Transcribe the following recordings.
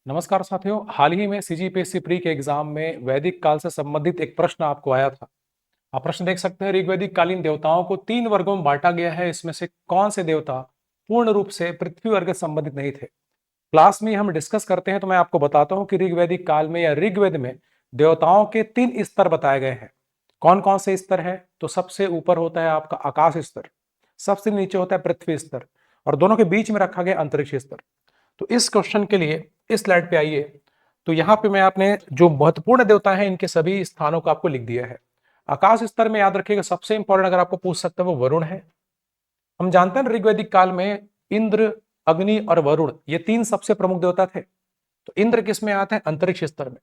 नमस्कार साथियों। हाल ही में सीजीपीएससी प्री के एग्जाम में वैदिक काल से संबंधित एक प्रश्न आपको आया था। आप प्रश्न देख सकते हैं। ऋग्वैदिक कालीन देवताओं को 3 वर्गों में बांटा गया है। इसमें से कौन से देवता पूर्ण रूप से पृथ्वी वर्ग से संबंधित नहीं थे? क्लास में हम डिस्कस करते हैं तो मैं आपको बताता हूं कि ऋग्वैदिक काल में या ऋग्वेद में देवताओं के 3 स्तर बताए गए हैं। कौन कौन से स्तर है? तो सबसे ऊपर होता है आपका आकाश स्तर, सबसे नीचे होता है पृथ्वी स्तर, और दोनों के बीच में रखा गया अंतरिक्ष स्तर। तो इस क्वेश्चन के लिए इस स्लाइड पे आइए। तो यहाँ पे मैं आपने जो महत्वपूर्ण देवता हैं इनके सभी स्थानों को आपको लिख दिया है। आकाश स्तर में याद रखिएगा, सबसे इंपॉर्टेंट अगर आपको पूछ सकते हैं वो वरुण है। हम जानते हैं ऋग्वैदिक काल में इंद्र, अग्नि और वरुण ये 3 सबसे प्रमुख देवता थे। तो इंद्र किस में आते हैं? अंतरिक्ष स्तर में।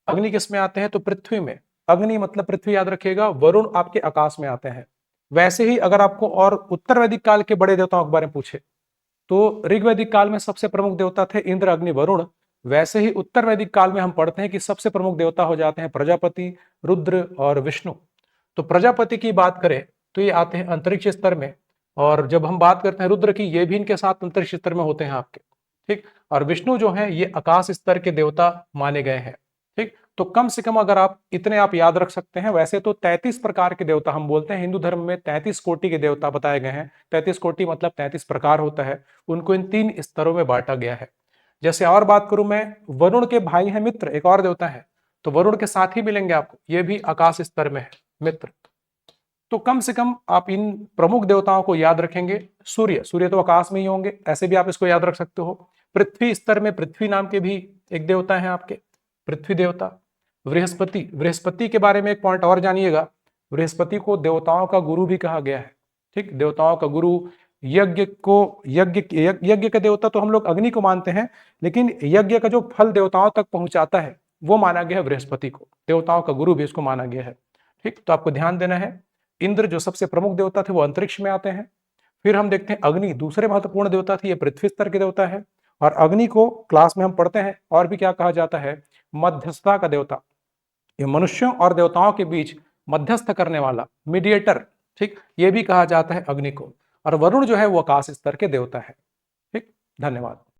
अग्नि किस में आते हैं? तो पृथ्वी में। अग्नि मतलब पृथ्वी याद रखिएगा। वरुण आपके आकाश में आते हैं। वैसे ही अगर आपको और उत्तर वैदिक काल के बड़े देवताओं के बारे में पूछे तो ऋग्वैदिक काल में सबसे प्रमुख देवता थे इंद्र, अग्नि, वरुण। वैसे ही उत्तर वैदिक काल में हम पढ़ते हैं कि सबसे प्रमुख देवता हो जाते हैं प्रजापति, रुद्र और विष्णु। तो प्रजापति की बात करें तो ये आते हैं अंतरिक्ष स्तर में, और जब हम बात करते हैं रुद्र की, ये भी इनके साथ अंतरिक्ष स्तर में होते हैं आपके। ठीक। और विष्णु जो है ये आकाश स्तर के देवता माने गए हैं। ठीक। तो कम से कम अगर आप इतने आप याद रख सकते हैं। वैसे तो 33 प्रकार के देवता हम बोलते हैं, हिंदू धर्म में 33 कोटि के देवता बताए गए हैं। 33 कोटि मतलब 33 प्रकार होता है। उनको इन 3 स्तरों में बांटा गया है। जैसे और बात करूं मैं, वरुण के भाई है मित्र, एक और देवता है। तो वरुण के साथ ही मिलेंगे आपको, ये भी आकाश स्तर में है, मित्र। तो कम से कम आप इन प्रमुख देवताओं को याद रखेंगे। सूर्य, सूर्य तो आकाश में ही होंगे, ऐसे भी आप इसको याद रख सकते हो। पृथ्वी स्तर में पृथ्वी नाम के भी एक देवता है आपके, पृथ्वी देवता। बृहस्पति, बृहस्पति के बारे में एक पॉइंट और जानिएगा। बृहस्पति को देवताओं का गुरु भी कहा गया है। ठीक, देवताओं का गुरु। यज्ञ को यज्ञ का देवता तो हम लोग अग्नि को मानते हैं, लेकिन यज्ञ का जो फल देवताओं तक पहुंचाता है वो माना गया है बृहस्पति को। देवताओं का गुरु भी इसको माना गया है। ठीक, तो आपको ध्यान देना है। इंद्र जो सबसे प्रमुख देवता थे वो अंतरिक्ष में आते हैं। फिर हम देखते हैं अग्नि, दूसरे महत्वपूर्ण देवता थे, ये पृथ्वी स्तर के देवता है। और अग्नि को क्लास में हम पढ़ते हैं और भी क्या कहा जाता है? मध्यस्थता का देवता। ये मनुष्यों और देवताओं के बीच मध्यस्थ करने वाला, मीडिएटर। ठीक, ये भी कहा जाता है अग्नि को। और वरुण जो है वो आकाश स्तर के देवता है। ठीक, धन्यवाद।